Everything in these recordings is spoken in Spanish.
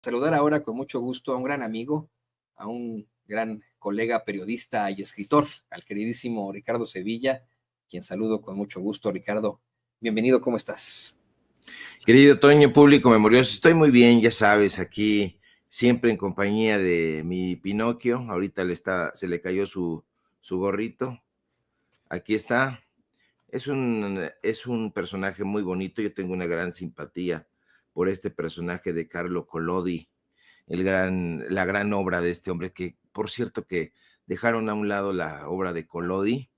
Saludar ahora con mucho gusto a un gran amigo, a un gran colega periodista y escritor, al queridísimo Ricardo Sevilla, quien saludo con mucho gusto. Ricardo, bienvenido, ¿cómo estás? Querido Toño, público memorioso, estoy muy bien, ya sabes, aquí siempre en compañía de mi Pinocchio. Ahorita se le cayó su gorrito. Aquí está. Es un personaje muy bonito. Yo tengo una gran simpatía por este personaje de Carlo Collodi, la gran obra de este hombre, que por cierto que dejaron a un lado la obra de Collodi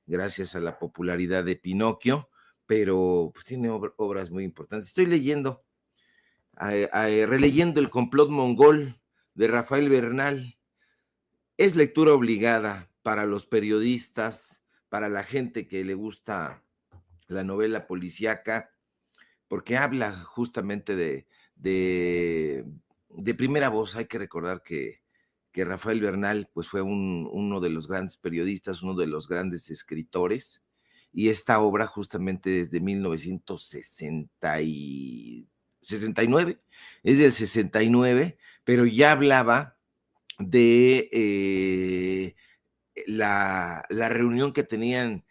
gracias a la popularidad de Pinocchio, pero pues tiene obras muy importantes. Estoy releyendo El complot mongol de Rafael Bernal. Es lectura obligada para los periodistas, para la gente que le gusta la novela policíaca, porque habla justamente de primera voz. Hay que recordar que Rafael Bernal pues, fue uno de los grandes periodistas, uno de los grandes escritores, y esta obra justamente desde 1969, es del 69, pero ya hablaba de la reunión que tenían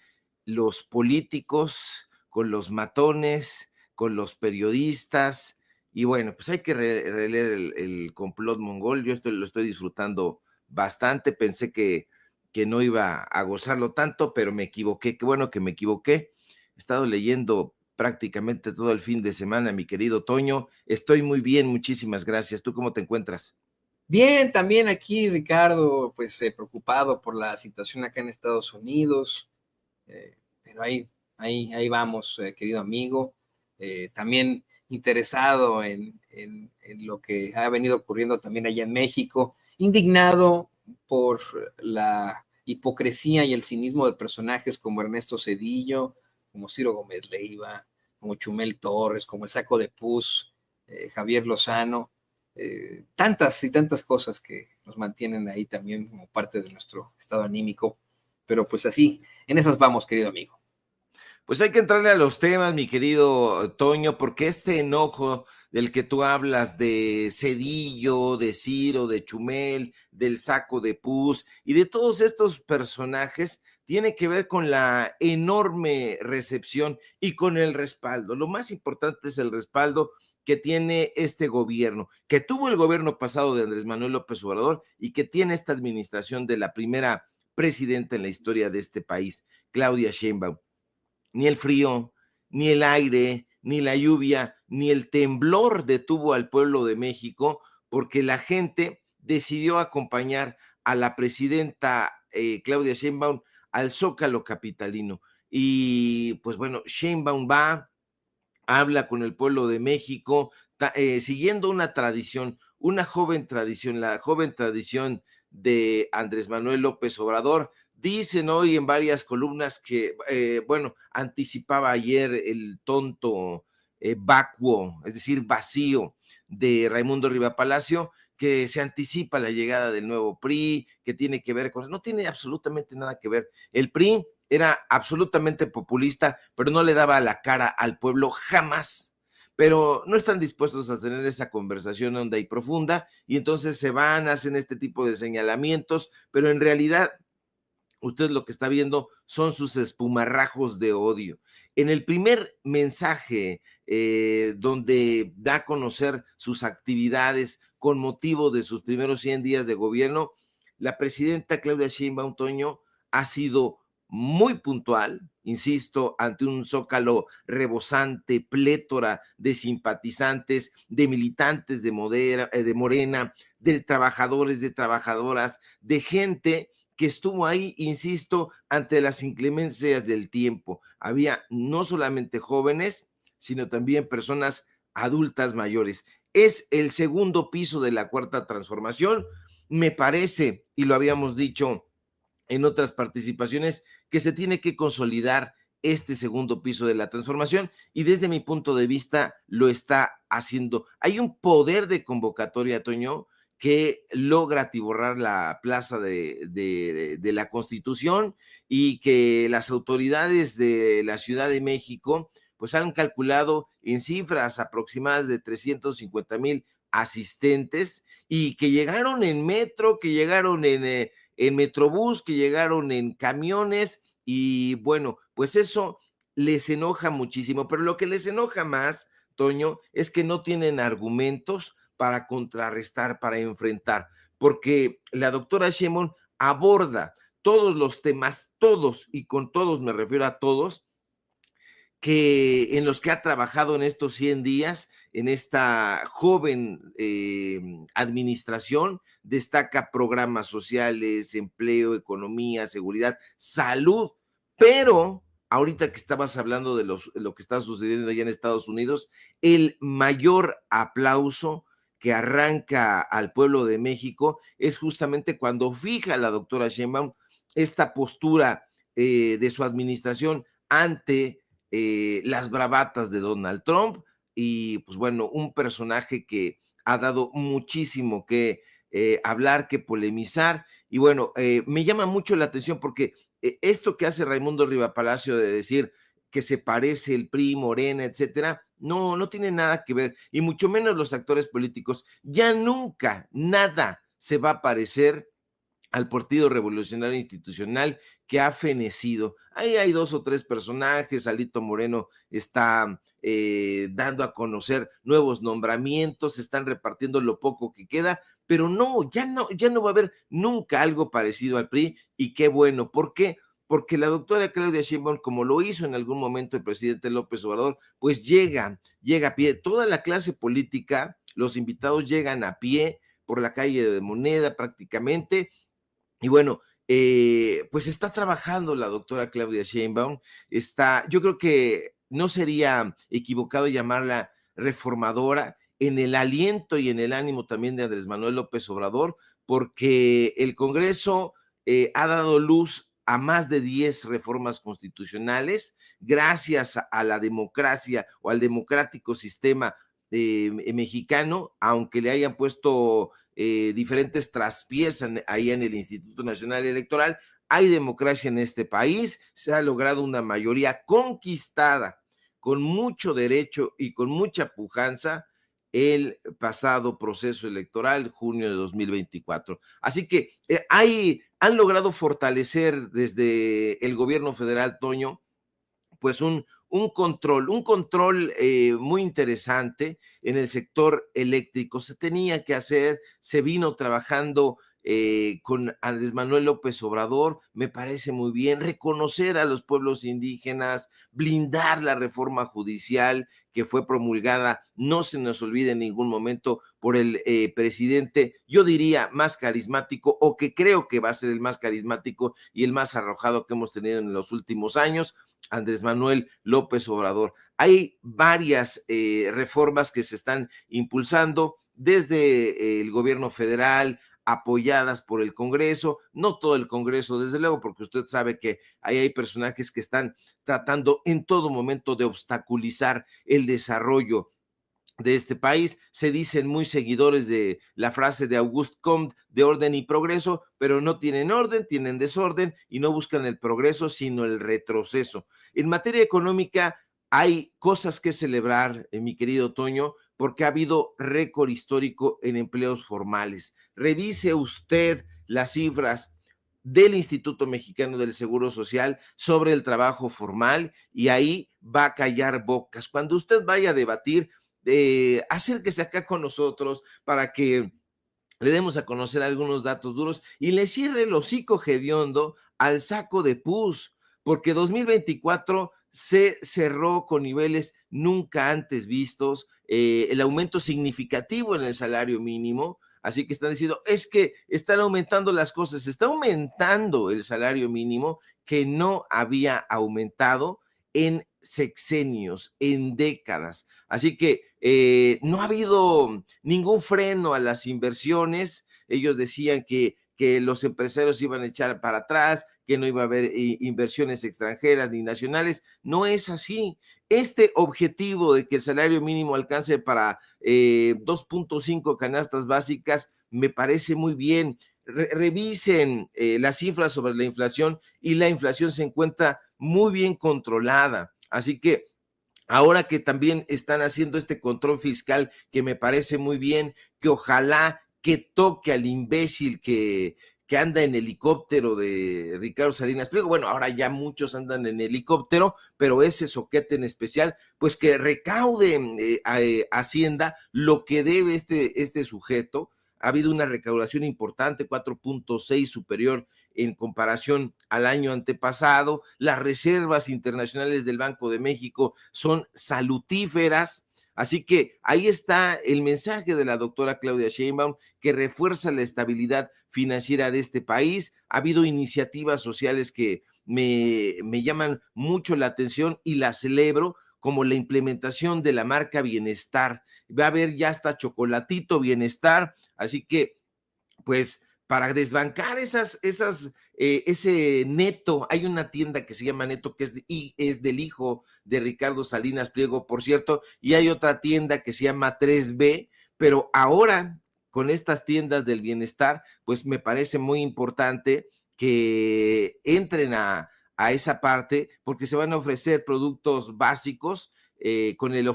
los políticos con los matones, con los periodistas, y bueno, pues hay que releer el complot mongol. Yo lo estoy disfrutando bastante. Pensé que no iba a gozarlo tanto, pero me equivoqué. Qué bueno que me equivoqué. He estado leyendo prácticamente todo el fin de semana, mi querido Toño. Estoy muy bien, muchísimas gracias. ¿Tú cómo te encuentras? Bien, también aquí, Ricardo, pues preocupado por la situación acá en Estados Unidos, pero ahí vamos, querido amigo. También interesado en lo que ha venido ocurriendo también allá en México, indignado por la hipocresía y el cinismo de personajes como Ernesto Zedillo, como Ciro Gómez Leiva, como Chumel Torres, como el Saco de Puz, Javier Lozano, tantas y tantas cosas que nos mantienen ahí también como parte de nuestro estado anímico. Pero pues así, en esas vamos, querido amigo. Pues hay que entrarle a los temas, mi querido Toño, porque este enojo del que tú hablas de Cedillo, de Ciro, de Chumel, del Saco de Puz y de todos estos personajes tiene que ver con la enorme recepción y con el respaldo. Lo más importante es el respaldo que tiene este gobierno, que tuvo el gobierno pasado de Andrés Manuel López Obrador y que tiene esta administración de la primera presidenta en la historia de este país, Claudia Sheinbaum. Ni el frío, ni el aire, ni la lluvia, ni el temblor detuvo al pueblo de México, porque la gente decidió acompañar a la presidenta Claudia Sheinbaum al Zócalo capitalino. Y pues bueno, Sheinbaum va, habla con el pueblo de México, siguiendo una tradición, una joven tradición, la joven tradición de Andrés Manuel López Obrador. Dicen hoy en varias columnas que, bueno, anticipaba ayer el tonto vacuo, es decir, vacío de Raimundo Riva Palacio, que se anticipa la llegada del nuevo PRI, que tiene que ver con... No tiene absolutamente nada que ver. El PRI era absolutamente populista, pero no le daba la cara al pueblo jamás. Pero no están dispuestos a tener esa conversación honda y profunda, y entonces se van, hacen este tipo de señalamientos, pero en realidad usted lo que está viendo son sus espumarrajos de odio. En el primer mensaje donde da a conocer sus actividades con motivo de sus primeros 100 días de gobierno, la presidenta Claudia Sheinbaum, Toño, ha sido muy puntual, insisto, ante un zócalo rebosante, plétora de simpatizantes, de militantes de Morena, de trabajadores, de trabajadoras, de gente que estuvo ahí, insisto, ante las inclemencias del tiempo. Había no solamente jóvenes, sino también personas adultas mayores. Es el segundo piso de la cuarta transformación. Me parece, y lo habíamos dicho en otras participaciones, que se tiene que consolidar este segundo piso de la transformación, y desde mi punto de vista lo está haciendo. Hay un poder de convocatoria, Toño, que logra atiborrar la plaza de la Constitución, y que las autoridades de la Ciudad de México pues han calculado en cifras aproximadas de 350,000 asistentes y que llegaron en metro, que llegaron en Metrobús, que llegaron en camiones y bueno, pues eso les enoja muchísimo, pero lo que les enoja más, Toño, es que no tienen argumentos para contrarrestar, para enfrentar, porque la doctora Sheinbaum aborda todos los temas, todos, y con todos me refiero a todos, que en los que ha trabajado en estos 100 días, en esta joven administración, destaca programas sociales, empleo, economía, seguridad, salud, pero ahorita que estabas hablando de lo que está sucediendo allá en Estados Unidos, el mayor aplauso que arranca al pueblo de México es justamente cuando fija la doctora Sheinbaum esta postura de su administración ante las bravatas de Donald Trump y pues bueno, un personaje que ha dado muchísimo que hablar, que polemizar y bueno, me llama mucho la atención porque esto que hace Raimundo Rivapalacio de decir que se parece el PRI, Morena, etcétera, no tiene nada que ver y mucho menos los actores políticos, ya nunca nada se va a parecer al Partido Revolucionario Institucional que ha fenecido. Ahí hay 2 o 3 personajes, Alito Moreno está dando a conocer nuevos nombramientos, se están repartiendo lo poco que queda, pero ya no va a haber nunca algo parecido al PRI y qué bueno, ¿por qué? Porque la doctora Claudia Sheinbaum, como lo hizo en algún momento el presidente López Obrador, pues llega a pie, toda la clase política, los invitados llegan a pie por la calle de Moneda prácticamente, y bueno, pues está trabajando la doctora Claudia Sheinbaum, yo creo que no sería equivocado llamarla reformadora en el aliento y en el ánimo también de Andrés Manuel López Obrador, porque el Congreso ha dado luz a más de 10 reformas constitucionales, gracias a la democracia o al democrático sistema mexicano, aunque le hayan puesto diferentes traspiés ahí en el Instituto Nacional Electoral, hay democracia en este país, se ha logrado una mayoría conquistada con mucho derecho y con mucha pujanza el pasado proceso electoral, junio de 2024. Así que han logrado fortalecer desde el gobierno federal, Toño, pues un control muy interesante en el sector eléctrico. Se tenía que hacer, se vino trabajando con Andrés Manuel López Obrador, me parece muy bien, reconocer a los pueblos indígenas, blindar la reforma judicial que fue promulgada, no se nos olvide en ningún momento por el presidente, yo diría más carismático o que creo que va a ser el más carismático y el más arrojado que hemos tenido en los últimos años, Andrés Manuel López Obrador. Hay varias reformas que se están impulsando desde el gobierno federal, apoyadas por el Congreso, no todo el Congreso, desde luego, porque usted sabe que ahí hay personajes que están tratando en todo momento de obstaculizar el desarrollo de este país. Se dicen muy seguidores de la frase de Auguste Comte de orden y progreso, pero no tienen orden, tienen desorden y no buscan el progreso, sino el retroceso. En materia económica hay cosas que celebrar, mi querido Toño, porque ha habido récord histórico en empleos formales. Revise usted las cifras del Instituto Mexicano del Seguro Social sobre el trabajo formal y ahí va a callar bocas. Cuando usted vaya a debatir, acérquese acá con nosotros para que le demos a conocer algunos datos duros y le cierre el hocico hediondo al saco de pus, porque 2024 se cerró con niveles nunca antes vistos, el aumento significativo en el salario mínimo, así que están diciendo, es que están aumentando las cosas, está aumentando el salario mínimo que no había aumentado en sexenios, en décadas. Así que no ha habido ningún freno a las inversiones. Ellos decían que los empresarios iban a echar para atrás, que no iba a haber inversiones extranjeras ni nacionales. No es así. Este objetivo de que el salario mínimo alcance para 2.5 canastas básicas me parece muy bien. Revisen las cifras sobre la inflación y la inflación se encuentra muy bien controlada. Así que ahora que también están haciendo este control fiscal, que me parece muy bien, que ojalá que toque al imbécil que anda en helicóptero de Ricardo Salinas Pliego. Bueno, ahora ya muchos andan en helicóptero, pero ese soquete en especial, pues que recaude Hacienda lo que debe este sujeto. Ha habido una recaudación importante, 4.6 superior en comparación al año antepasado. Las reservas internacionales del Banco de México son salutíferas. Así que ahí está el mensaje de la doctora Claudia Sheinbaum, que refuerza la estabilidad financiera de este país. Ha habido iniciativas sociales que me llaman mucho la atención y las celebro, como la implementación de la marca Bienestar. Va a haber ya hasta chocolatito Bienestar, así que pues para desbancar ese Neto, hay una tienda que se llama Neto, que es del hijo de Ricardo Salinas Pliego, por cierto, y hay otra tienda que se llama 3B, pero ahora con estas tiendas del bienestar, pues me parece muy importante que entren a esa parte, porque se van a ofrecer productos básicos con el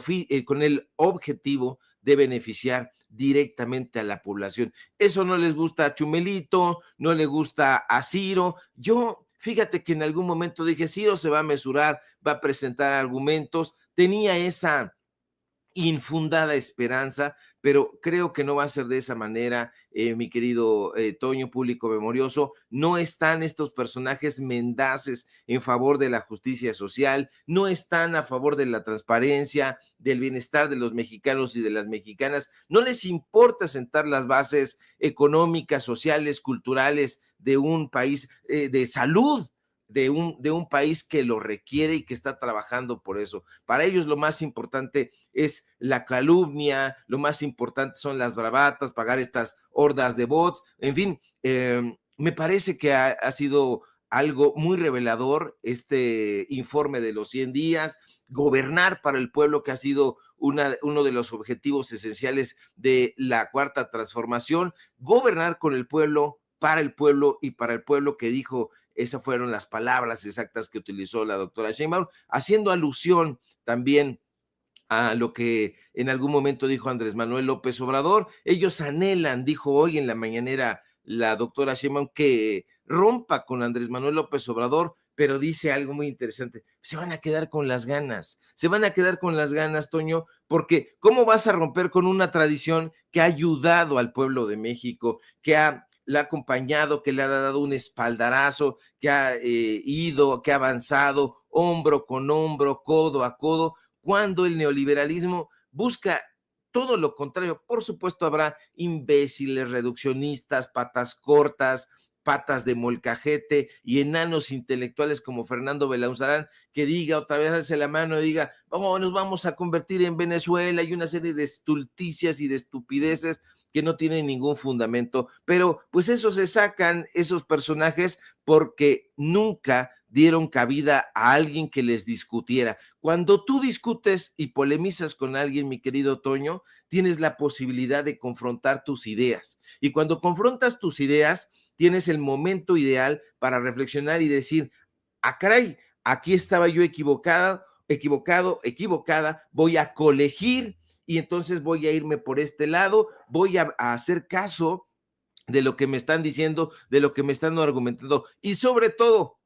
objetivo de beneficiar directamente a la población. Eso no les gusta a Chumelito, no le gusta a Ciro. Yo, fíjate que en algún momento dije, Ciro se va a mesurar, va a presentar argumentos, tenía esa infundada esperanza, pero creo que no va a ser de esa manera, mi querido Toño, público memorioso. No están estos personajes mendaces en favor de la justicia social, no están a favor de la transparencia, del bienestar de los mexicanos y de las mexicanas. No les importa sentar las bases económicas, sociales, culturales de un país, de salud, de un país que lo requiere y que está trabajando por eso. Para ellos lo más importante es la calumnia, lo más importante son las bravatas, pagar estas hordas de bots, en fin, me parece que ha sido algo muy revelador este informe de los 100 días, gobernar para el pueblo, que ha sido uno de los objetivos esenciales de la cuarta transformación, gobernar con el pueblo, para el pueblo y para el pueblo, que dijo, esas fueron las palabras exactas que utilizó la doctora Sheinbaum, haciendo alusión también a lo que en algún momento dijo Andrés Manuel López Obrador. Ellos anhelan, dijo hoy en la mañanera la doctora Sheinbaum, que rompa con Andrés Manuel López Obrador, pero dice algo muy interesante: se van a quedar con las ganas, se van a quedar con las ganas, Toño, porque ¿cómo vas a romper con una tradición que ha ayudado al pueblo de México, le ha acompañado, que le ha dado un espaldarazo, que ha ido, que ha avanzado hombro con hombro, codo a codo, cuando el neoliberalismo busca todo lo contrario? Por supuesto, habrá imbéciles, reduccionistas, patas cortas, patas de molcajete y enanos intelectuales como Fernando Belauzarán, que diga otra vez, alce la mano y diga, oh, nos vamos a convertir en Venezuela, y una serie de estulticias y de estupideces que no tienen ningún fundamento. Pero pues eso se sacan esos personajes porque nunca dieron cabida a alguien que les discutiera. Cuando tú discutes y polemizas con alguien, mi querido Toño, tienes la posibilidad de confrontar tus ideas. Y cuando confrontas tus ideas, tienes el momento ideal para reflexionar y decir, ah, caray, aquí estaba yo equivocada, voy a colegir y entonces voy a irme por este lado, voy a hacer caso de lo que me están diciendo, de lo que me están argumentando, y sobre todo,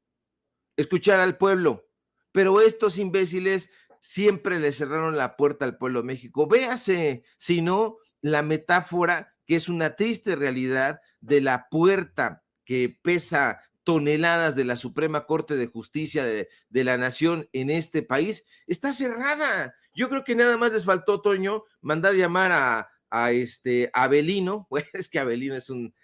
escuchar al pueblo. Pero estos imbéciles siempre le cerraron la puerta al pueblo de México. Véase, si no, la metáfora, que es una triste realidad, de la puerta que pesa toneladas de la Suprema Corte de Justicia de la Nación en este país, está cerrada. Yo creo que nada más les faltó, Toño, mandar llamar a Abelino. Bueno, es que Abelino es un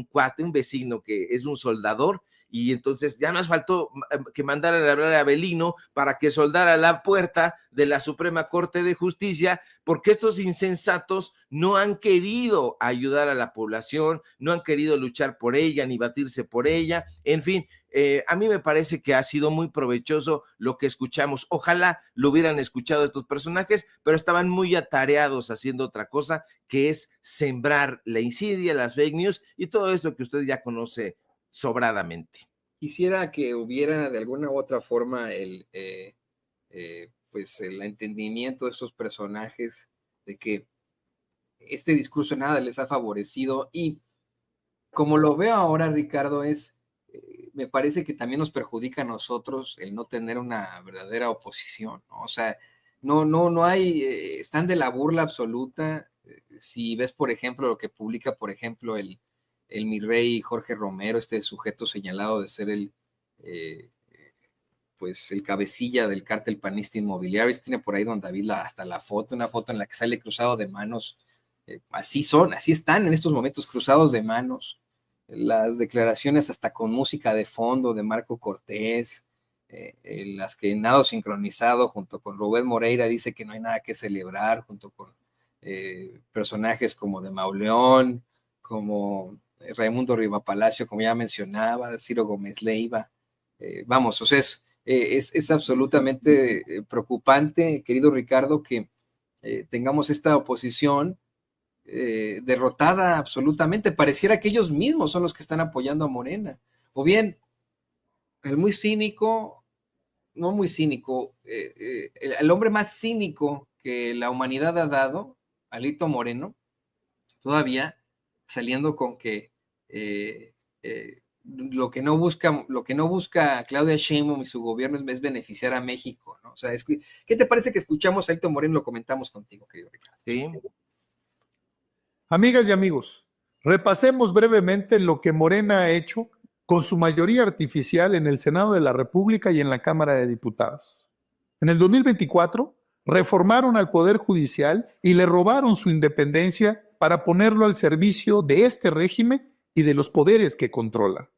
cuate, un vecino que es un soldador, y entonces ya nos faltó que mandaran a hablar a Abelino para que soldara la puerta de la Suprema Corte de Justicia, porque estos insensatos no han querido ayudar a la población, no han querido luchar por ella, ni batirse por ella, en fin. A mí me parece que ha sido muy provechoso lo que escuchamos. Ojalá lo hubieran escuchado estos personajes, pero estaban muy atareados haciendo otra cosa, que es sembrar la insidia, las fake news y todo esto que usted ya conoce sobradamente. Quisiera que hubiera de alguna u otra forma pues el entendimiento de estos personajes de que este discurso nada les ha favorecido, y como lo veo ahora, Ricardo, me parece que también nos perjudica a nosotros el no tener una verdadera oposición, ¿no? O sea, no hay, están de la burla absoluta. Si ves, por ejemplo, lo que publica, por ejemplo, el mi rey Jorge Romero, este sujeto señalado de ser eh, pues el cabecilla del cártel panista inmobiliario, tiene por ahí don David hasta la foto, una foto en la que sale cruzado de manos. Así están en estos momentos, cruzados de manos. Las declaraciones hasta con música de fondo de Marco Cortés, las que Nado sincronizado junto con Rubén Moreira dice que no hay nada que celebrar, junto con personajes como de Mauleón, como Raimundo Rivapalacio, como ya mencionaba, Ciro Gómez Leiva. Vamos, o sea, es absolutamente preocupante, querido Ricardo, que tengamos esta oposición derrotada absolutamente. Pareciera que ellos mismos son los que están apoyando a Morena. O bien, el muy cínico, no muy cínico, el hombre más cínico que la humanidad ha dado, Alito Moreno, todavía saliendo con que lo que no busca Claudia Sheinbaum y su gobierno es beneficiar a México, ¿no? O sea, ¿qué te parece que escuchamos a Alito Moreno? Lo comentamos contigo, querido Ricardo. Sí. Amigas y amigos, repasemos brevemente lo que Morena ha hecho con su mayoría artificial en el Senado de la República y en la Cámara de Diputados. En el 2024, reformaron al Poder Judicial y le robaron su independencia para ponerlo al servicio de este régimen y de los poderes que controla.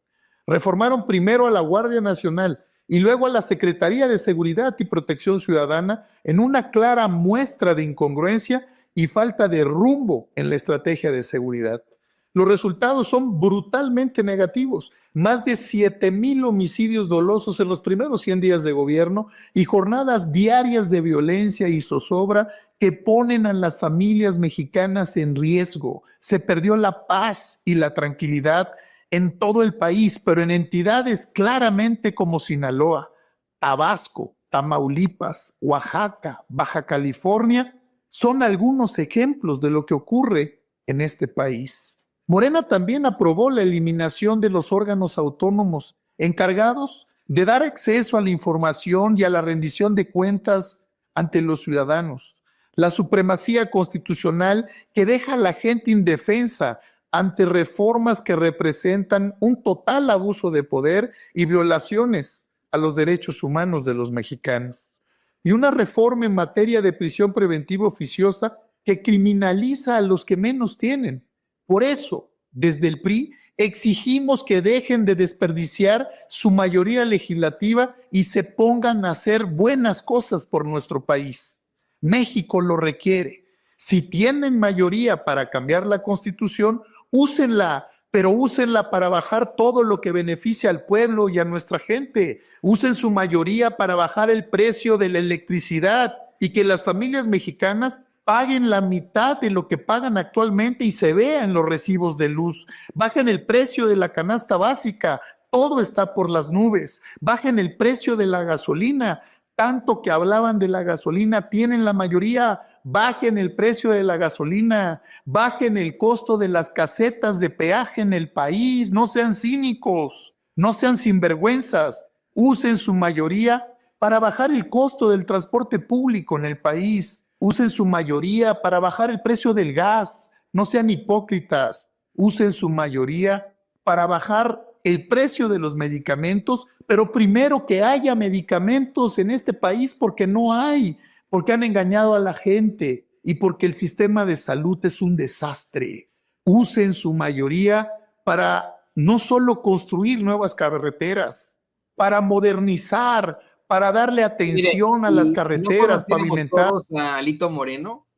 Reformaron primero a la Guardia Nacional y luego a la Secretaría de Seguridad y Protección Ciudadana en una clara muestra de incongruencia y falta de rumbo en la estrategia de seguridad. Los resultados son brutalmente negativos. Más de 7,000 homicidios dolosos en los primeros 100 días de gobierno y jornadas diarias de violencia y zozobra que ponen a las familias mexicanas en riesgo. Se perdió la paz y la tranquilidad en todo el país, pero en entidades claramente como Sinaloa, Tabasco, Tamaulipas, Oaxaca, Baja California, son algunos ejemplos de lo que ocurre en este país. Morena también aprobó la eliminación de los órganos autónomos encargados de dar acceso a la información y a la rendición de cuentas ante los ciudadanos. La supremacía constitucional que deja a la gente indefensa ante reformas que representan un total abuso de poder y violaciones a los derechos humanos de los mexicanos. Y una reforma en materia de prisión preventiva oficiosa que criminaliza a los que menos tienen. Por eso, desde el PRI, exigimos que dejen de desperdiciar su mayoría legislativa y se pongan a hacer buenas cosas por nuestro país. México lo requiere. Si tienen mayoría para cambiar la Constitución, úsenla, pero úsenla para bajar todo lo que beneficia al pueblo y a nuestra gente. Usen su mayoría para bajar el precio de la electricidad y que las familias mexicanas paguen la mitad de lo que pagan actualmente y se vea en los recibos de luz. Bajen el precio de la canasta básica, todo está por las nubes. Bajen el precio de la gasolina, tanto que hablaban de la gasolina, tienen la mayoría. Bajen el precio de la gasolina, bajen el costo de las casetas de peaje en el país, no sean cínicos, no sean sinvergüenzas, usen su mayoría para bajar el costo del transporte público en el país, usen su mayoría para bajar el precio del gas, no sean hipócritas, usen su mayoría para bajar el precio de los medicamentos, pero primero que haya medicamentos en este país porque no hay, porque han engañado a la gente y porque el sistema de salud es un desastre. Usen su mayoría para no solo construir nuevas carreteras, para modernizar, para darle atención a las carreteras, pavimentar. Todos a Alito Moreno,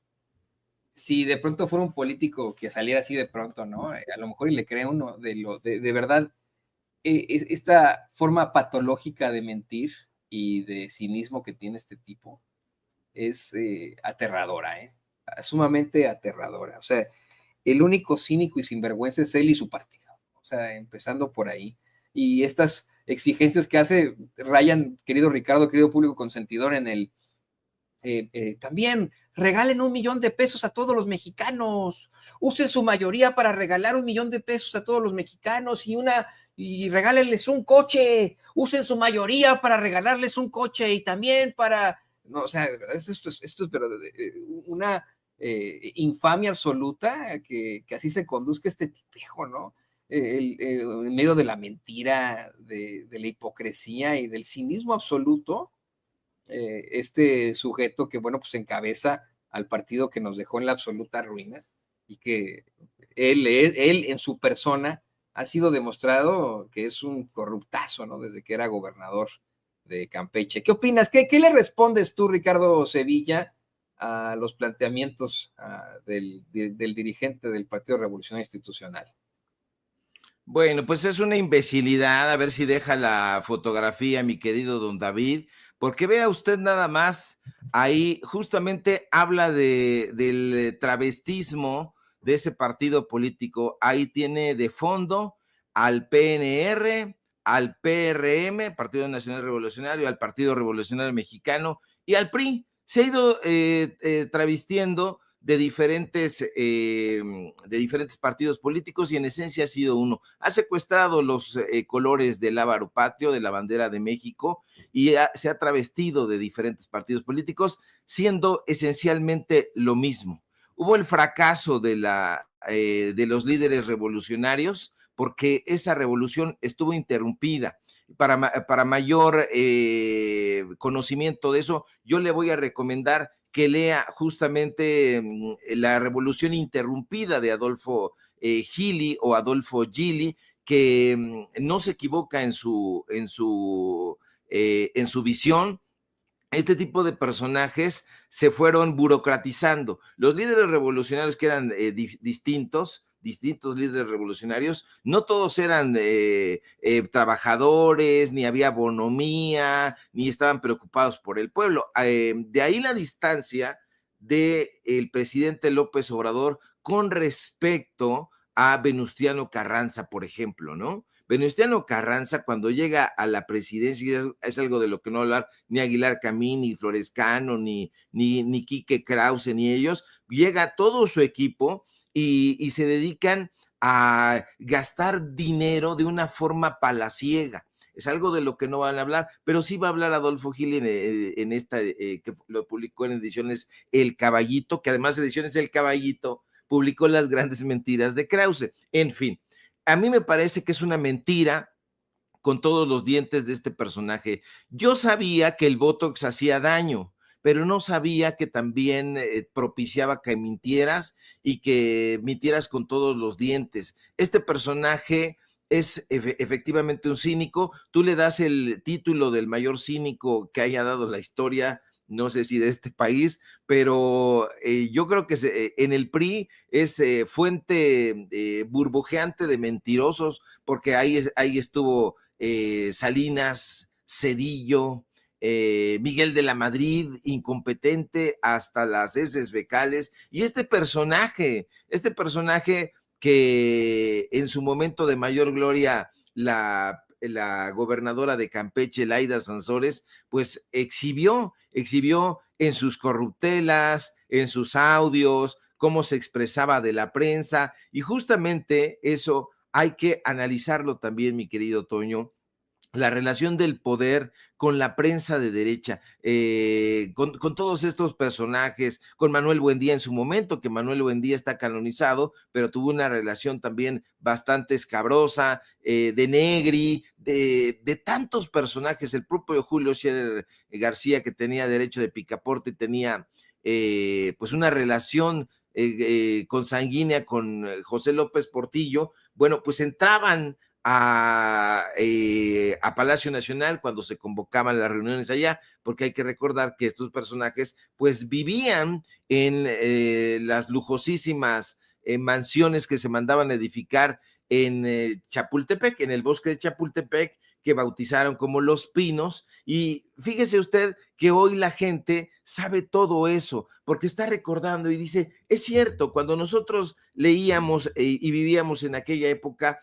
si de pronto fuera un político que saliera así de pronto, ¿no? A lo mejor y le cree uno de verdad, esta forma patológica de mentir y de cinismo que tiene este tipo es aterradora, sumamente aterradora. O sea, el único cínico y sinvergüenza es él y su partido. O sea, empezando por ahí. Y estas exigencias que hace rayan, querido Ricardo, querido público consentidor, en el también regalen $1 millón a todos los mexicanos, usen su mayoría para regalar $1 millón a todos los mexicanos y regálenles un coche, usen su mayoría para regalarles un coche y también para, no, o sea, esto es pero una infamia absoluta que así se conduzca este tipejo, ¿no? En medio de la mentira, de la hipocresía y del cinismo absoluto, este sujeto que, bueno, pues encabeza al partido que nos dejó en la absoluta ruina y que él en su persona ha sido demostrado que es un corruptazo, ¿no? Desde que era gobernador de Campeche. ¿Qué opinas? ¿Qué le respondes tú, Ricardo Sevilla, a los planteamientos del dirigente del Partido Revolucionario Institucional? Bueno, pues es una imbecilidad, a ver si deja la fotografía, mi querido don David, porque vea usted nada más, ahí justamente habla del travestismo de ese partido político, ahí tiene de fondo al PNR, al PRM, Partido Nacional Revolucionario, al Partido Revolucionario Mexicano y al PRI. Se ha ido travestiendo de diferentes partidos políticos y en esencia ha sido uno. Ha secuestrado los colores del lábaro patrio, de la bandera de México, y se ha travestido de diferentes partidos políticos, siendo esencialmente lo mismo. Hubo el fracaso de los líderes revolucionarios porque esa revolución estuvo interrumpida. Para mayor conocimiento de eso, yo le voy a recomendar que lea justamente La Revolución Interrumpida de Adolfo Gili o Adolfo Gili, que no se equivoca en su visión. Este tipo de personajes se fueron burocratizando. Los líderes revolucionarios que eran distintos líderes revolucionarios, no todos eran trabajadores, ni había bonomía, ni estaban preocupados por el pueblo. De ahí la distancia del presidente López Obrador con respecto a Venustiano Carranza, por ejemplo, ¿no? Venustiano Carranza, cuando llega a la presidencia, es algo de lo que no hablar ni Aguilar Camín, ni Florescano, ni Quique Krause, ni ellos, llega todo su equipo y se dedican a gastar dinero de una forma palaciega. Es algo de lo que no van a hablar, pero sí va a hablar Adolfo Gil en esta, que lo publicó en Ediciones El Caballito, que además de Ediciones El Caballito publicó Las Grandes Mentiras de Krause. En fin, a mí me parece que es una mentira con todos los dientes de este personaje. Yo sabía que el Botox hacía daño, pero no sabía que también propiciaba que mintieras y que mintieras con todos los dientes. Este personaje es efectivamente un cínico. Tú le das el título del mayor cínico que haya dado la historia, no sé si de este país, pero yo creo que en el PRI es fuente burbujeante de mentirosos, porque ahí estuvo Salinas, Cedillo, Miguel de la Madrid, incompetente hasta las heces fecales, y este personaje que en su momento de mayor gloria la gobernadora de Campeche, Laida Sansores, pues exhibió en sus corruptelas, en sus audios, cómo se expresaba de la prensa, y justamente eso hay que analizarlo también, mi querido Toño, la relación del poder con la prensa de derecha, con todos estos personajes, con Manuel Buendía en su momento, que Manuel Buendía está canonizado, pero tuvo una relación también bastante escabrosa, de Negri, de tantos personajes, el propio Julio Scherer García, que tenía derecho de picaporte, tenía pues una relación consanguínea con José López Portillo. Bueno, pues entraban a Palacio Nacional cuando se convocaban las reuniones allá, porque hay que recordar que estos personajes pues vivían en las lujosísimas mansiones que se mandaban a edificar en Chapultepec, en el bosque de Chapultepec, que bautizaron como Los Pinos. Y fíjese usted que hoy la gente sabe todo eso, porque está recordando y dice, es cierto, cuando nosotros leíamos y vivíamos en aquella época,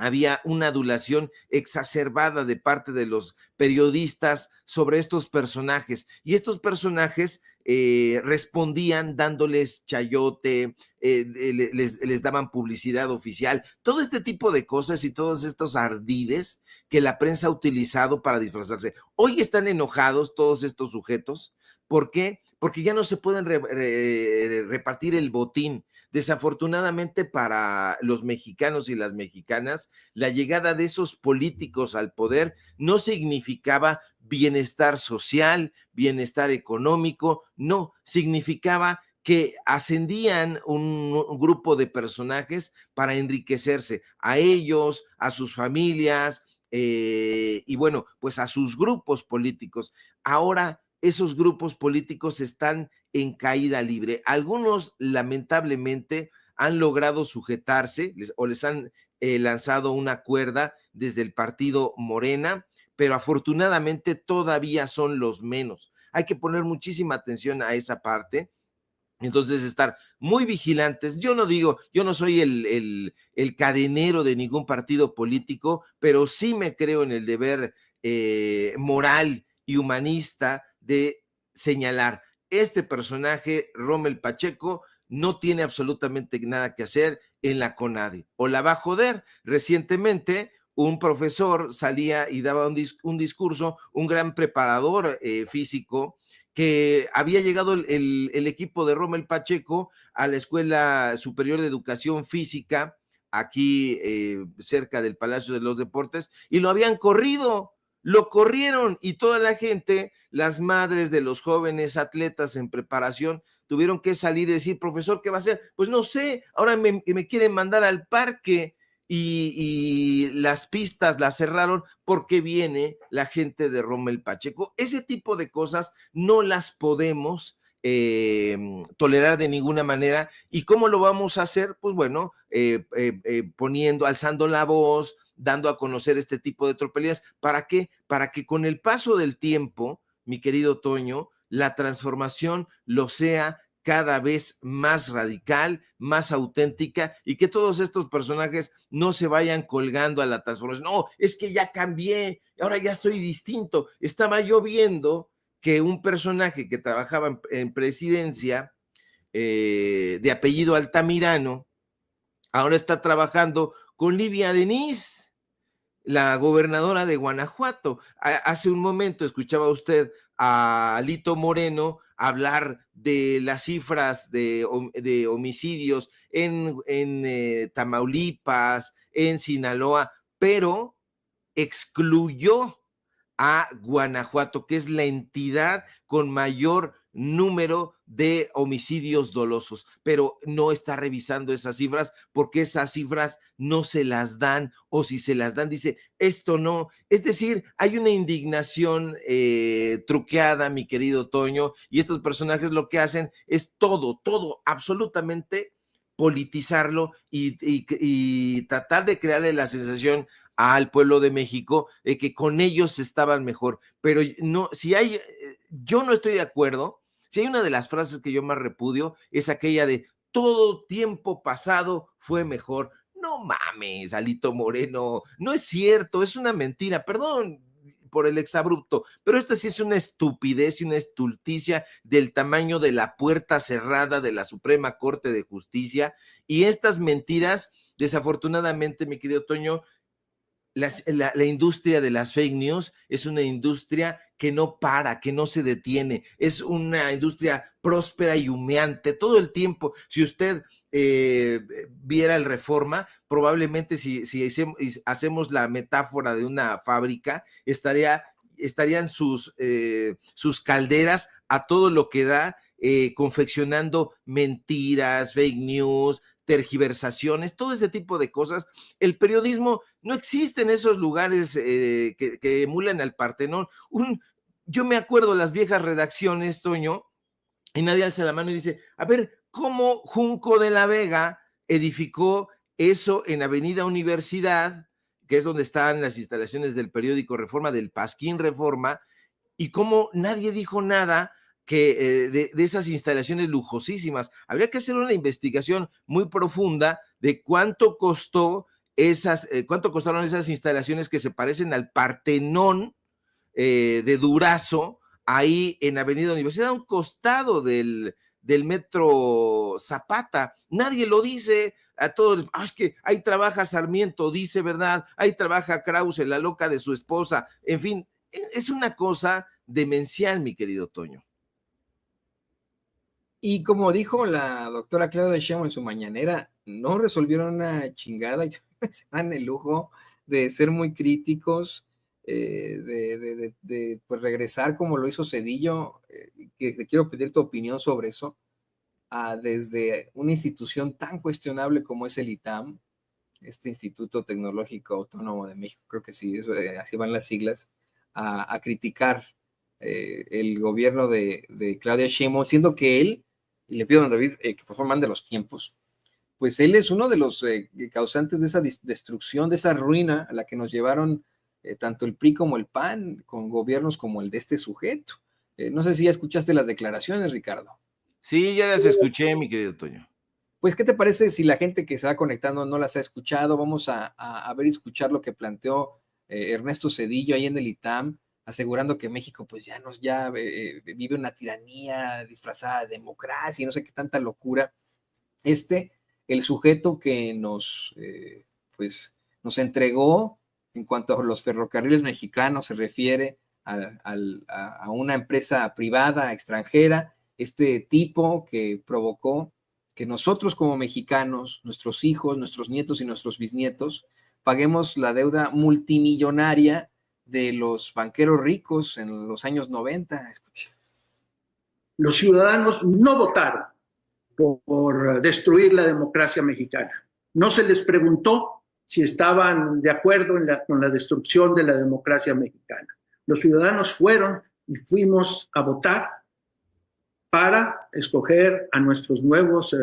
había una adulación exacerbada de parte de los periodistas sobre estos personajes, y estos personajes respondían dándoles chayote, les daban publicidad oficial, todo este tipo de cosas y todos estos ardides que la prensa ha utilizado para disfrazarse. Hoy están enojados todos estos sujetos. ¿Por qué? Porque ya no se pueden repartir el botín. Desafortunadamente para los mexicanos y las mexicanas, la llegada de esos políticos al poder no significaba bienestar social, bienestar económico, no, significaba que ascendían un grupo de personajes para enriquecerse a ellos, a sus familias, y bueno, pues a sus grupos políticos. Ahora esos grupos políticos están en caída libre. Algunos, lamentablemente, han logrado sujetarse o les han lanzado una cuerda desde el partido Morena, pero afortunadamente todavía son los menos. Hay que poner muchísima atención a esa parte. Entonces, estar muy vigilantes. Yo no soy el cadenero de ningún partido político, pero sí me creo en el deber moral y humanista de señalar, este personaje, Rommel Pacheco, no tiene absolutamente nada que hacer en la CONADE, o la va a joder. Recientemente, un profesor salía y daba un discurso, un gran preparador físico, que había llegado el equipo de Rommel Pacheco a la Escuela Superior de Educación Física, aquí cerca del Palacio de los Deportes, y lo habían corrido. Lo corrieron, y toda la gente, las madres de los jóvenes atletas en preparación, tuvieron que salir y decir, profesor, ¿qué va a hacer? Pues no sé, ahora me quieren mandar al parque, y las pistas las cerraron porque viene la gente de Rommel Pacheco. Ese tipo de cosas no las podemos tolerar de ninguna manera. ¿Y cómo lo vamos a hacer? Pues bueno, alzando la voz, dando a conocer este tipo de tropelías. ¿Para qué? Para que con el paso del tiempo, mi querido Toño, la transformación lo sea cada vez más radical, más auténtica, y que todos estos personajes no se vayan colgando a la transformación. No, es que ya cambié, ahora ya estoy distinto. Estaba yo viendo que un personaje que trabajaba en presidencia, de apellido Altamirano, ahora está trabajando con Livia Denis, la gobernadora de Guanajuato. Hace un momento escuchaba usted a Alito Moreno hablar de las cifras de homicidios en Tamaulipas, en Sinaloa, pero excluyó a Guanajuato, que es la entidad con mayor número de homicidios dolosos, pero no está revisando esas cifras porque esas cifras no se las dan, o si se las dan dice, esto no. Es decir, hay una indignación truqueada, mi querido Toño, y estos personajes lo que hacen es todo, absolutamente politizarlo y tratar de crearle la sensación al pueblo de México de que con ellos estaban mejor. Pero no, yo no estoy de acuerdo. Si hay una de las frases que yo más repudio, es aquella de todo tiempo pasado fue mejor. No mames, Alito Moreno, no es cierto, es una mentira, perdón por el exabrupto, pero esto sí es una estupidez y una estulticia del tamaño de la puerta cerrada de la Suprema Corte de Justicia, y estas mentiras, desafortunadamente, mi querido Toño, la industria de las fake news es una industria que no para, que no se detiene, es una industria próspera y humeante todo el tiempo. Si usted viera el Reforma, probablemente si hacemos la metáfora de una fábrica, estarían sus calderas a todo lo que da, confeccionando mentiras, fake news, tergiversaciones, todo ese tipo de cosas. El periodismo no existe en esos lugares que emulan al Partenón. Yo me acuerdo las viejas redacciones, Toño, y nadie alza la mano y dice, a ver, ¿cómo Junco de la Vega edificó eso en Avenida Universidad, que es donde están las instalaciones del periódico Reforma, del Pasquín Reforma, y cómo nadie dijo nada de esas instalaciones lujosísimas? Habría que hacer una investigación muy profunda de cuánto costó ¿cuánto costaron esas instalaciones que se parecen al Partenón de Durazo, ahí en Avenida Universidad, a un costado del metro Zapata? Nadie lo dice. A todos, es que ahí trabaja Sarmiento, dice, ¿verdad? Ahí trabaja Krause, la loca de su esposa. En fin, es una cosa demencial, mi querido Toño. Y como dijo la doctora Claudia Sheinbaum en su mañanera, no resolvieron una chingada y se dan el lujo de ser muy críticos, pues regresar como lo hizo Zedillo, que te quiero pedir tu opinión sobre eso, desde una institución tan cuestionable como es el ITAM, este Instituto Tecnológico Autónomo de México, creo que sí, así van las siglas, a criticar el gobierno de Claudia Sheinbaum, siendo que él, y le pido a don David que por favor mande los tiempos, pues él es uno de los causantes de esa destrucción, de esa ruina a la que nos llevaron tanto el PRI como el PAN, con gobiernos como el de este sujeto. No sé si ya escuchaste las declaraciones, Ricardo. Sí, ya las escuché, mi querido Toño. Pues, ¿qué te parece si la gente que se va conectando no las ha escuchado? Vamos a ver y escuchar lo que planteó Ernesto Zedillo ahí en el ITAM, asegurando que México pues ya vive una tiranía disfrazada de democracia y no sé qué tanta locura. El sujeto que pues, nos entregó en cuanto a los ferrocarriles mexicanos se refiere a una empresa privada extranjera, este tipo que provocó que nosotros como mexicanos, nuestros hijos, nuestros nietos y nuestros bisnietos, paguemos la deuda multimillonaria de los banqueros ricos en los años 90. Escuche. Los ciudadanos no votaron por destruir la democracia mexicana. No se les preguntó si estaban de acuerdo con la destrucción de la democracia mexicana. Los ciudadanos fueron y fuimos a votar para escoger a nuestros nuevos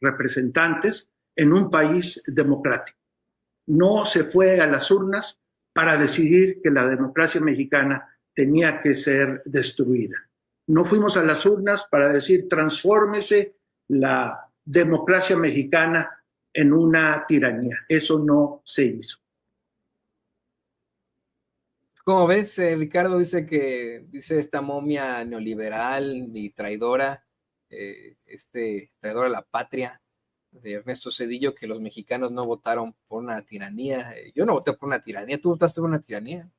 representantes en un país democrático. No se fue a las urnas para decidir que la democracia mexicana tenía que ser destruida. No fuimos a las urnas para decir transfórmese la democracia mexicana en una tiranía. Eso no se hizo. Como ves, Ricardo dice esta momia neoliberal y traidora, traidora a la patria de Ernesto Zedillo, que los mexicanos no votaron por una tiranía. Yo no voté por una tiranía, ¿tú votaste por una tiranía?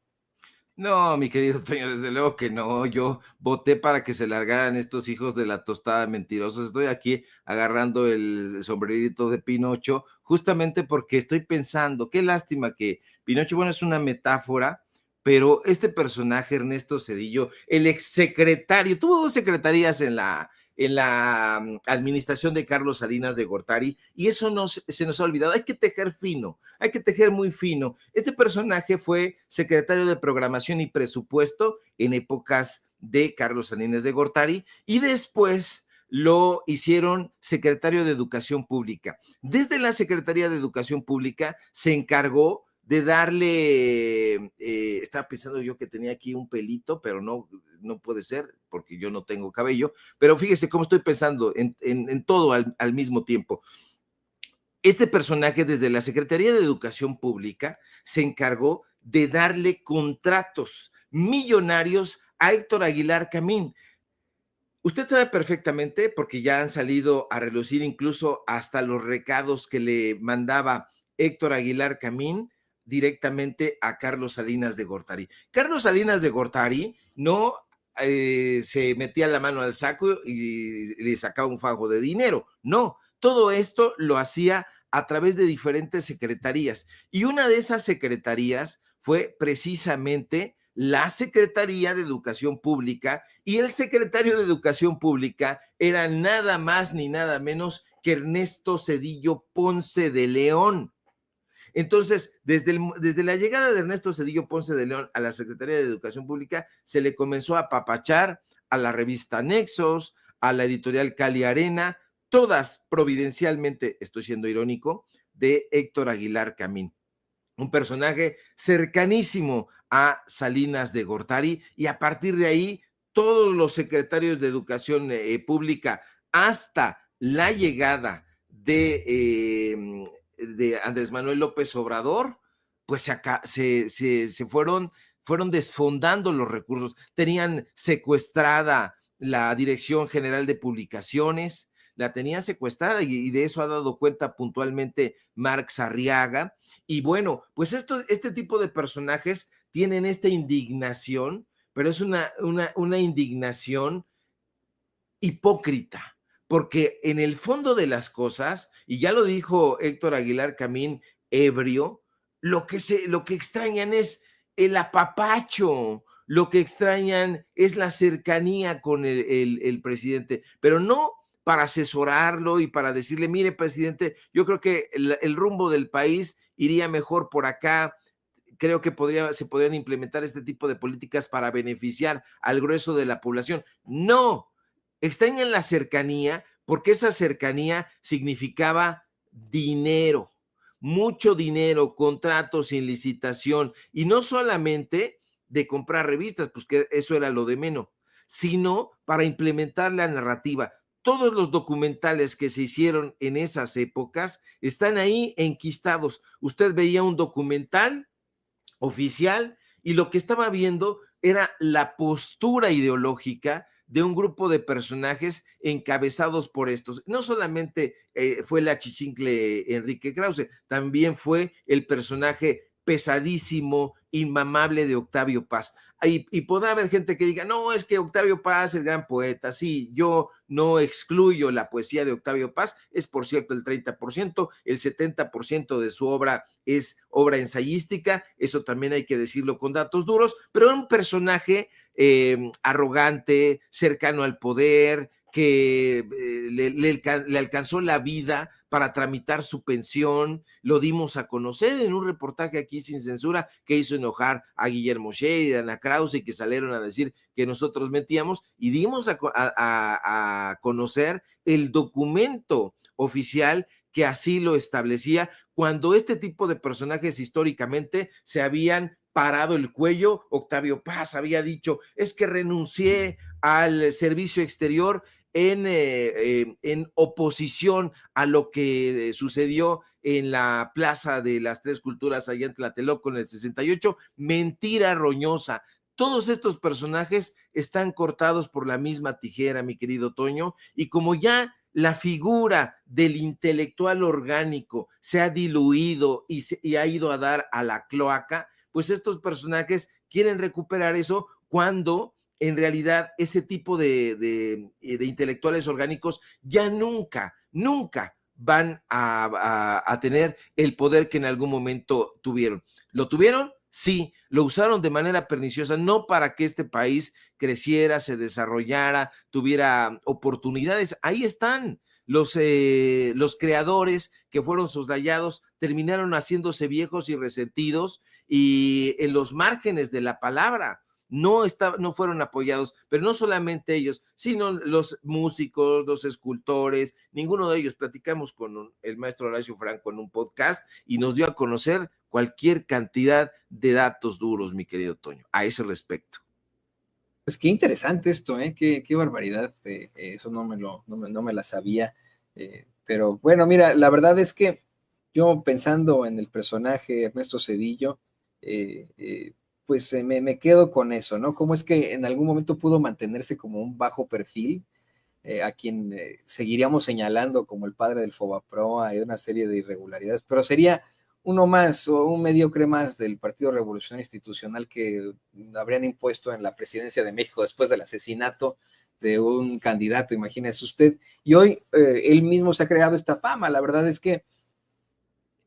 No, mi querido Toño, desde luego que no. Yo voté para que se largaran estos hijos de la tostada mentirosos. Estoy aquí agarrando el sombrerito de Pinocho, justamente porque estoy pensando, qué lástima que Pinocho, bueno, es una metáfora, pero este personaje, Ernesto Zedillo, el exsecretario, tuvo 2 secretarías en la administración de Carlos Salinas de Gortari, y eso se nos ha olvidado. Hay que tejer fino, hay que tejer muy fino. Este personaje fue secretario de Programación y Presupuesto en épocas de Carlos Salinas de Gortari, y después lo hicieron secretario de Educación Pública. Desde la Secretaría de Educación Pública se encargó de darle, estaba pensando yo que tenía aquí un pelito, pero no puede ser, porque yo no tengo cabello, pero fíjese cómo estoy pensando en todo al mismo tiempo. Este personaje desde la Secretaría de Educación Pública se encargó de darle contratos millonarios a Héctor Aguilar Camín. Usted sabe perfectamente, porque ya han salido a relucir incluso hasta los recados que le mandaba Héctor Aguilar Camín directamente a Carlos Salinas de Gortari. Carlos Salinas de Gortari no se metía la mano al saco y le sacaba un fajo de dinero, no, todo esto lo hacía a través de diferentes secretarías, y una de esas secretarías fue precisamente la Secretaría de Educación Pública, y el secretario de Educación Pública era nada más ni nada menos que Ernesto Zedillo Ponce de León. Entonces, desde la llegada de Ernesto Zedillo Ponce de León a la Secretaría de Educación Pública, se le comenzó a apapachar a la revista Nexos, a la editorial Cali Arena, todas providencialmente, estoy siendo irónico, de Héctor Aguilar Camín. Un personaje cercanísimo a Salinas de Gortari, y a partir de ahí, todos los secretarios de Educación Pública, hasta la llegada de de Andrés Manuel López Obrador, pues se fueron desfondando los recursos. Tenían secuestrada la Dirección General de Publicaciones, la tenían secuestrada y de eso ha dado cuenta puntualmente Marx Arriaga. Y bueno, pues este tipo de personajes tienen esta indignación, pero es una indignación hipócrita, porque en el fondo de las cosas, y ya lo dijo Héctor Aguilar Camín, ebrio, lo que extrañan es el apapacho, lo que extrañan es la cercanía con el presidente, pero no para asesorarlo y para decirle, mire, presidente, yo creo que el rumbo del país iría mejor por acá, creo que se podrían implementar este tipo de políticas para beneficiar al grueso de la población. No, extrañan la cercanía porque esa cercanía significaba dinero, mucho dinero, contratos sin licitación, y no solamente de comprar revistas, pues que eso era lo de menos, sino para implementar la narrativa. Todos los documentales que se hicieron en esas épocas están ahí enquistados. Usted veía un documental oficial y lo que estaba viendo era la postura ideológica de un grupo de personajes encabezados por estos. No solamente fue la achichincle Enrique Krause, también fue el personaje pesadísimo, inmamable de Octavio Paz. Y podrá haber gente que diga, no, es que Octavio Paz es el gran poeta. Sí, yo no excluyo la poesía de Octavio Paz, es por cierto el 30%, el 70% de su obra es obra ensayística, eso también hay que decirlo con datos duros, pero era un personaje arrogante, cercano al poder, que le alcanzó la vida para tramitar su pensión. Lo dimos a conocer en un reportaje aquí sin censura que hizo enojar a Guillermo Shea y a Ana Krause, y que salieron a decir que nosotros mentíamos, y dimos a conocer el documento oficial que así lo establecía, cuando este tipo de personajes históricamente se habían parado el cuello. Octavio Paz había dicho, es que renuncié al servicio exterior en oposición a lo que sucedió en la Plaza de las Tres Culturas allá en Tlatelolco en el 68, mentira roñosa. Todos estos personajes están cortados por la misma tijera, mi querido Toño, y como ya la figura del intelectual orgánico se ha diluido y ha ido a dar a la cloaca, pues estos personajes quieren recuperar eso cuando en realidad ese tipo de intelectuales orgánicos ya nunca van a tener el poder que en algún momento tuvieron. ¿Lo tuvieron? Sí, lo usaron de manera perniciosa, no para que este país creciera, se desarrollara, tuviera oportunidades. Ahí están los creadores que fueron soslayados, terminaron haciéndose viejos y resentidos y en los márgenes de la palabra. No fueron apoyados, pero no solamente ellos, sino los músicos, los escultores, ninguno de ellos. Platicamos con el maestro Horacio Franco en un podcast y nos dio a conocer cualquier cantidad de datos duros, mi querido Toño, a ese respecto. Pues qué interesante esto, ¿eh? Qué barbaridad, eso no me la sabía, pero bueno, mira, la verdad es que yo pensando en el personaje Ernesto Zedillo, pues me quedo con eso, ¿no? Cómo es que en algún momento pudo mantenerse como un bajo perfil, a quien seguiríamos señalando como el padre del Fobaproa, hay una serie de irregularidades, pero sería uno más o un mediocre más del Partido Revolucionario Institucional que habrían impuesto en la presidencia de México después del asesinato de un candidato, imagínese usted. Y hoy él mismo se ha creado esta fama. La verdad es que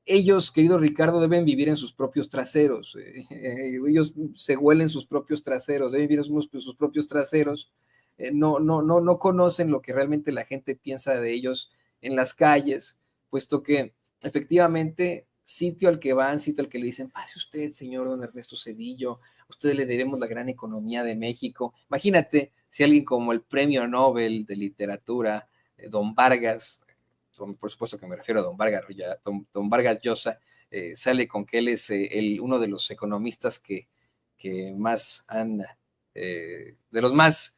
ellos, querido Ricardo, deben vivir en sus propios traseros. Ellos se huelen sus propios traseros, deben vivir en sus propios traseros. No conocen lo que realmente la gente piensa de ellos en las calles, puesto que efectivamente sitio al que van, sitio al que le dicen, pase usted, señor don Ernesto Zedillo, a usted le debemos la gran economía de México. Imagínate si alguien como el premio Nobel de Literatura, don Vargas, por supuesto que me refiero a don Vargas Llosa, sale con que él es uno de los economistas que más han, de los más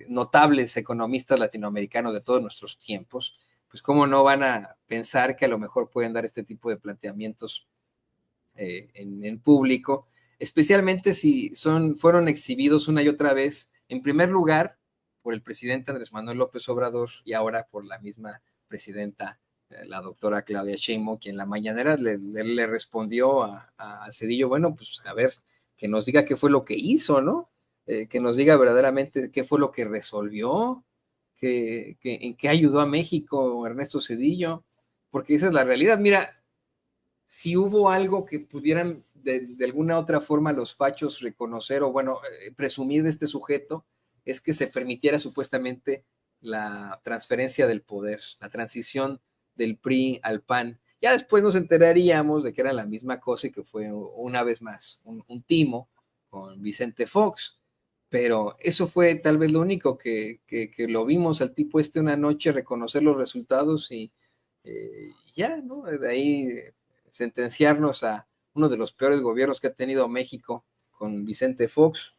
notables economistas latinoamericanos de todos nuestros tiempos. pues cómo no van a pensar que a lo mejor pueden dar este tipo de planteamientos en público, especialmente si fueron exhibidos una y otra vez, en primer lugar, por el presidente Andrés Manuel López Obrador y ahora por la misma presidenta, la doctora Claudia Sheinbaum, quien en la mañanera le respondió a Zedillo, bueno, pues a ver, que nos diga qué fue lo que hizo, ¿no? Que nos diga verdaderamente qué fue lo que resolvió, en qué ayudó a México Ernesto Zedillo, porque esa es la realidad. Mira, si hubo algo que pudieran de alguna otra forma los fachos reconocer o, bueno, presumir de este sujeto, es que se permitiera supuestamente la transferencia del poder, la transición del PRI al PAN. Ya después nos enteraríamos de que era la misma cosa y que fue una vez más un timo con Vicente Fox, pero eso fue tal vez lo único que lo vimos al tipo una noche reconocer los resultados y ya, ¿no? De ahí sentenciarnos a uno de los peores gobiernos que ha tenido México con Vicente Fox.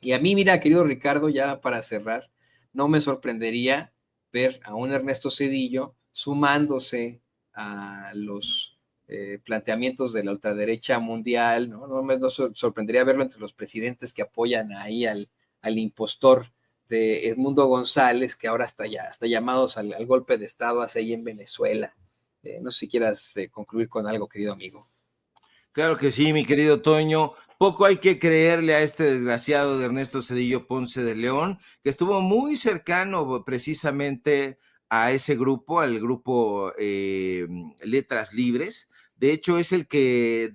Y a mí, mira, querido Ricardo, ya para cerrar, no me sorprendería ver a un Ernesto Zedillo sumándose a los planteamientos de la ultraderecha mundial, ¿no? No me sorprendería verlo entre los presidentes que apoyan ahí al impostor de Edmundo González, que ahora está llamados al golpe de Estado hace ahí en Venezuela. No sé si quieras concluir con algo, querido amigo. Claro que sí, mi querido Toño. Poco hay que creerle a este desgraciado de Ernesto Zedillo Ponce de León, que estuvo muy cercano precisamente a ese grupo, al grupo Letras Libres. De hecho, es el que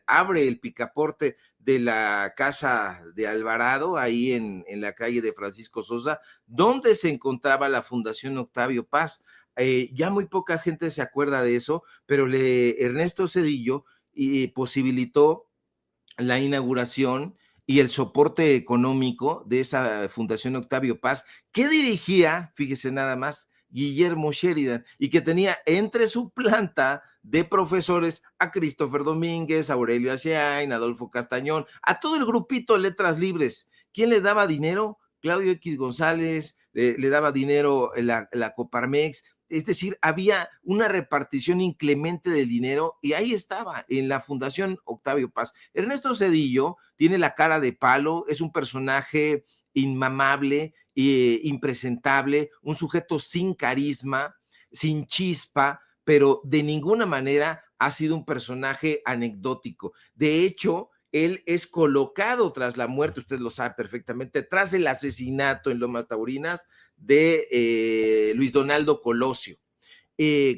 abre el picaporte de la casa de Alvarado, ahí en la calle de Francisco Sosa, donde se encontraba la Fundación Octavio Paz. Ya muy poca gente se acuerda de eso, pero Ernesto Zedillo posibilitó la inauguración y el soporte económico de esa Fundación Octavio Paz, que dirigía, fíjese nada más, Guillermo Sheridan, y que tenía entre su planta de profesores a Christopher Domínguez, Aurelio Aciain, Adolfo Castañón, a todo el grupito de Letras Libres. ¿Quién le daba dinero? Claudio X González, le daba dinero la Coparmex. Es decir, había una repartición inclemente del dinero y ahí estaba, en la Fundación Octavio Paz. Ernesto Zedillo tiene la cara de palo, es un personaje inmamable, impresentable, un sujeto sin carisma, sin chispa, pero de ninguna manera ha sido un personaje anecdótico. De hecho, él es colocado tras la muerte, usted lo sabe perfectamente, tras el asesinato en Lomas Taurinas de Luis Donaldo Colosio.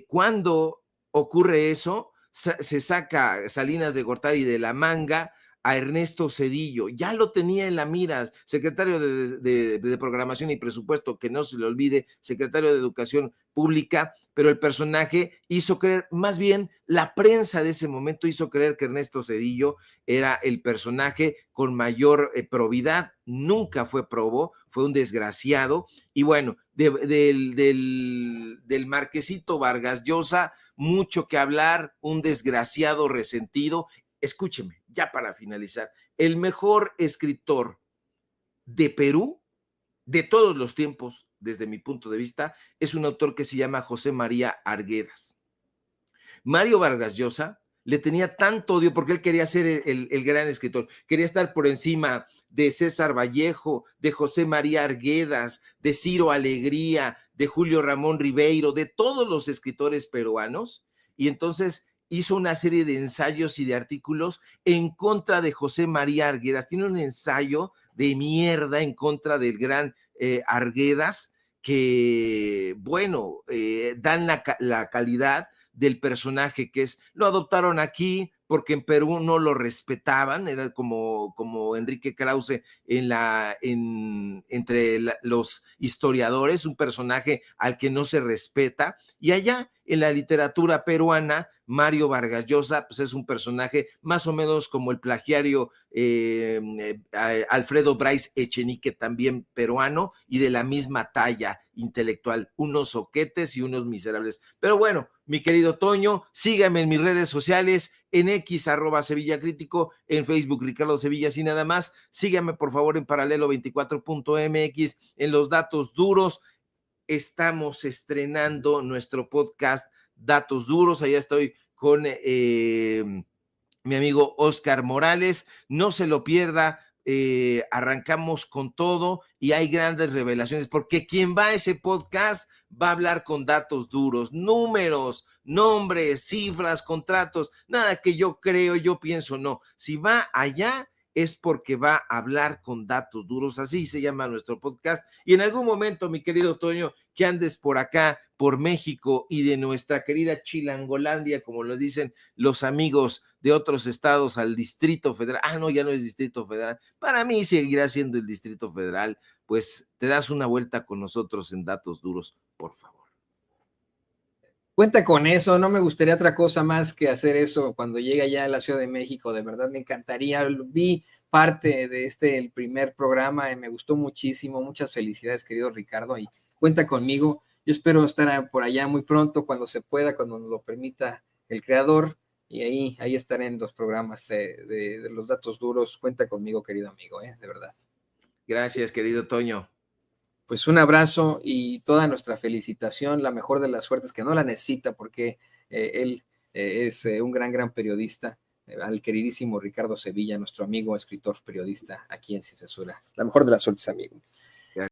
Cuando ocurre eso, se saca Salinas de Gortari de la manga a Ernesto Zedillo, ya lo tenía en la mira, secretario de Programación y Presupuesto, que no se le olvide, secretario de Educación Pública, pero el personaje hizo creer, más bien la prensa de ese momento hizo creer que Ernesto Zedillo era el personaje con mayor probidad, nunca fue probó, fue un desgraciado, y bueno, del Marquesito Vargas Llosa, mucho que hablar, un desgraciado resentido. Escúcheme, ya para finalizar, el mejor escritor de Perú de todos los tiempos, desde mi punto de vista, es un autor que se llama José María Arguedas. Mario Vargas Llosa le tenía tanto odio porque él quería ser el gran escritor, quería estar por encima de César Vallejo, de José María Arguedas, de Ciro Alegría, de Julio Ramón Ribeiro, de todos los escritores peruanos, y entonces hizo una serie de ensayos y de artículos en contra de José María Arguedas. Tiene un ensayo de mierda en contra del gran Arguedas que, bueno, dan la calidad del personaje que es. Lo adoptaron aquí porque en Perú no lo respetaban, era como Enrique Krause entre los historiadores, un personaje al que no se respeta, y allá en la literatura peruana, Mario Vargas Llosa pues es un personaje más o menos como el plagiario Alfredo Bryce Echenique, también peruano, y de la misma talla intelectual, unos soquetes y unos miserables. Pero bueno, mi querido Toño, sígame en mis redes sociales, en X, @Sevilla Crítico, en Facebook, Ricardo Sevilla, y nada más. Sígame, por favor, en Paralelo 24.mx, en los datos duros. estamos estrenando nuestro podcast Datos Duros. Allá estoy con mi amigo Oscar Morales. No se lo pierda. Arrancamos con todo y hay grandes revelaciones, porque quien va a ese podcast va a hablar con datos duros, números, nombres, cifras, contratos, nada que yo creo, yo pienso, no. Si va allá es porque va a hablar con datos duros, así se llama nuestro podcast. Y en algún momento, mi querido Toño, que andes por acá, por México y de nuestra querida Chilangolandia, como lo dicen los amigos de otros estados, al Distrito Federal. No, ya no es Distrito Federal. Para mí seguirá siendo el Distrito Federal. Pues te das una vuelta con nosotros en Datos Duros, por favor. Cuenta con eso, no me gustaría otra cosa más que hacer eso cuando llegue allá a la Ciudad de México, de verdad me encantaría. Vi parte de el primer programa y me gustó muchísimo. Muchas felicidades, querido Ricardo, y cuenta conmigo. Yo espero estar por allá muy pronto, cuando se pueda, cuando nos lo permita el creador, y ahí estaré en los programas de los datos duros. Cuenta conmigo, querido amigo, de verdad. Gracias, querido Toño. Pues un abrazo y toda nuestra felicitación, la mejor de las suertes, que no la necesita porque él es un gran periodista, al queridísimo Ricardo Sevilla, nuestro amigo, escritor, periodista aquí en Sin Censura. La mejor de las suertes, amigo.